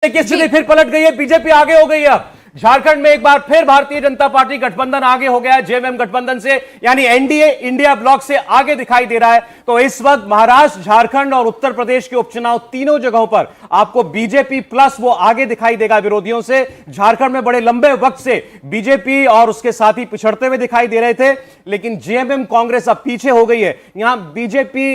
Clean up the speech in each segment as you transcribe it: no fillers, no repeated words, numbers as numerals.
देखिए स्थिति फिर पलट गई है, बीजेपी आगे हो गई है। अब झारखंड में एक बार फिर भारतीय जनता पार्टी गठबंधन आगे हो गया है, जेएमएम गठबंधन से, यानी एनडीए इंडिया ब्लॉक से आगे दिखाई दे रहा है। तो इस वक्त महाराष्ट्र, झारखंड और उत्तर प्रदेश के उपचुनाव तीनों जगहों पर आपको बीजेपी प्लस वो आगे दिखाई देगा विरोधियों से। झारखंड में बड़े लंबे वक्त से बीजेपी और उसके साथी पिछड़ते हुए दिखाई दे रहे थे, लेकिन जेएमएम कांग्रेस अब पीछे हो गई है। यहां बीजेपी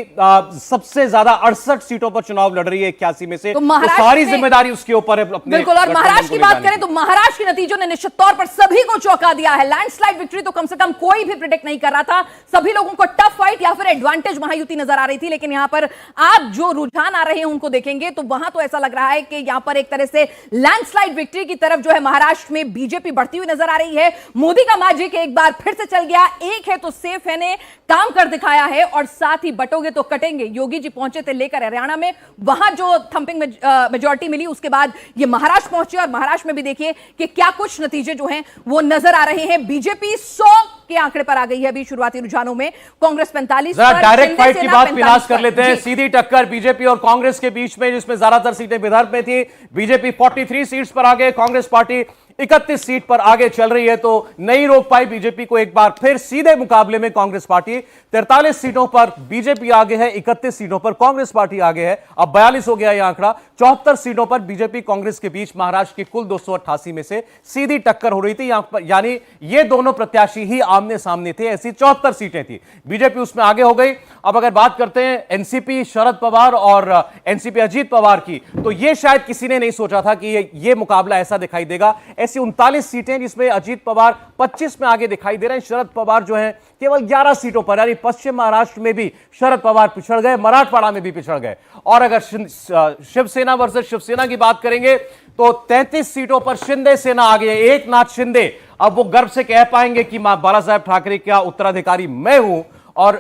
सबसे ज्यादा 68 सीटों पर चुनाव लड़ रही है 81 में से, तो सारी जिम्मेदारी उसके ऊपर है अपने। बिल्कुल, और महाराष्ट्र की बात करें तो महाराष्ट्र नतीजों ने निश्चित तौर पर सभी को चौंका दिया है। लैंडस्लाइड विक्ट्री तो कम से कम कोई भी प्रेडिक्ट नहीं कर रहा था। सभी लोगों को टफ फाइट या फिर एडवांटेज महायुति नजर आ रही थी, लेकिन यहां पर आप जो रुझान आ रहे हैं उनको देखेंगे तो वहां तो ऐसा लग रहा है कि यहां पर एक तरह से लैंडस्लाइड विक्ट्री की तरफ जो है महाराष्ट्र में बीजेपी बढ़ती हुई नजर आ रही है। मोदी का मैजिक एक बार फिर से चल गया। एक है तो सेफ है ने काम कर दिखाया है और साथ ही बटोगे तो कटेंगे। योगी जी पहुंचे थे लेकर हरियाणा में, वहां जो थंपिंग मेजॉरिटी मिली, उसके बाद ये महाराष्ट्र पहुंचे और महाराष्ट्र में भी देखिए कि क्या कुछ नतीजे जो हैं वो नजर आ रहे हैं। बीजेपी 100 के आंकड़े पर आ गई है अभी शुरुआती रुझानों में, कांग्रेस 45 पर। डायरेक्ट फाइट की बात फिलहाल कर लेते हैं। सीधी टक्कर बीजेपी और कांग्रेस के बीच में, जिसमें ज्यादातर सीटें विदर्भ में थी। बीजेपी 43 सीट्स पर आगे, कांग्रेस पार्टी 31 सीट पर आगे चल रही है। तो नहीं रोक पाई बीजेपी को एक बार फिर सीधे मुकाबले में कांग्रेस पार्टी। 43 सीटों पर बीजेपी आगे है, 31 सीटों पर कांग्रेस पार्टी आगे है। अब 42 हो गया यह आंकड़ा। 74 सीटों पर बीजेपी कांग्रेस के बीच महाराष्ट्र की कुल 288 में से सीधी टक्कर हो रही थी यहां पर, यानी ये दोनों प्रत्याशी ही आमने सामने थे। ऐसी 74 सीटें थी, बीजेपी उसमें आगे हो गई। अब अगर बात करते हैं एनसीपी शरद पवार और एनसीपी अजीत पवार की, तो ये शायद किसी ने नहीं सोचा था कि ये मुकाबला ऐसा दिखाई देगा। ऐसी 39 सीटें जिसमें अजीत पवार 25 में आगे दिखाई दे रहे हैं। शरद पवार जो हैं केवल 11 सीटों पर, यानी पश्चिम महाराष्ट्र में भी शरद पवार पिछड़ गए, मराठवाड़ा में भी पिछड़ गए। और अगर शिवसेना वर्सेस शिवसेना की बात करेंगे तो 33 सीटों पर शिंदे सेना आगे है। एकनाथ शिंदे अब वो गर्व से कह पाएंगे कि मां बाला साहेब ठाकरे का उत्तराधिकारी मैं हूं। और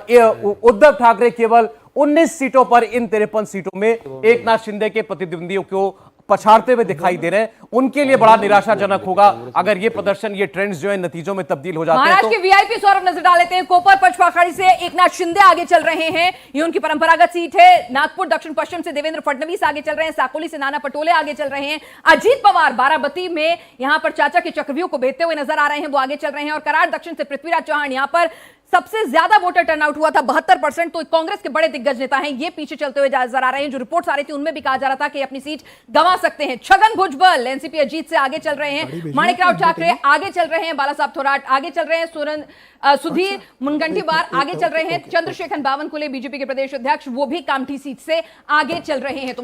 उद्धव ठाकरे केवल 19 सीटों पर इन 53 सीटों में एकनाथ शिंदे के प्रतिद्वंदियों को पछाड़ते हुए दिखाई दे रहे हैं। उनके लिए बड़ा निराशाजनक होगा अगर ये प्रदर्शन, ये ट्रेंड्स जो है नतीजों में तब्दील हो जाते हैं। महाराष्ट्र के वीआईपी सौरभ नजर डाल लेते हैं। कोपर पचपाखड़ी से एकनाथ शिंदे आगे चल रहे हैं, ये उनकी परंपरागत सीट है। नागपुर दक्षिण पश्चिम से देवेंद्र फडणवीस आगे चल रहे हैं। साकोली से नाना पटोले आगे चल रहे हैं। अजीत पवार बाराबती में यहां पर चाचा के चक्रव्यूह को भेदते हुए नजर आ रहे हैं, वो आगे चल रहे हैं। और कराड़ दक्षिण से पृथ्वीराज चौहान, यहां पर सबसे ज्यादा वोटर टर्नआउट हुआ था 72%। तो कांग्रेस के बड़े दिग्गज नेता हैं, ये पीछे चलते हुए नजर आ रहे हैं। जो रिपोर्ट्स आ रही थी उनमें भी कहा जा रहा था कि अपनी सीट गंवा सकते हैं। छगन भुजबल एनसीपी अजीत से आगे चल रहे हैं। माणिकराव ठाकरे आगे चल रहे हैं। बालासाहब थोराट आगे चल रहे हैं। सुधीर मुनगंटीवार आगे चल रहे हैं। चंद्रशेखर बावनकुले बीजेपी के प्रदेश अध्यक्ष, वो भी कामठी सीट से आगे चल रहे हैं।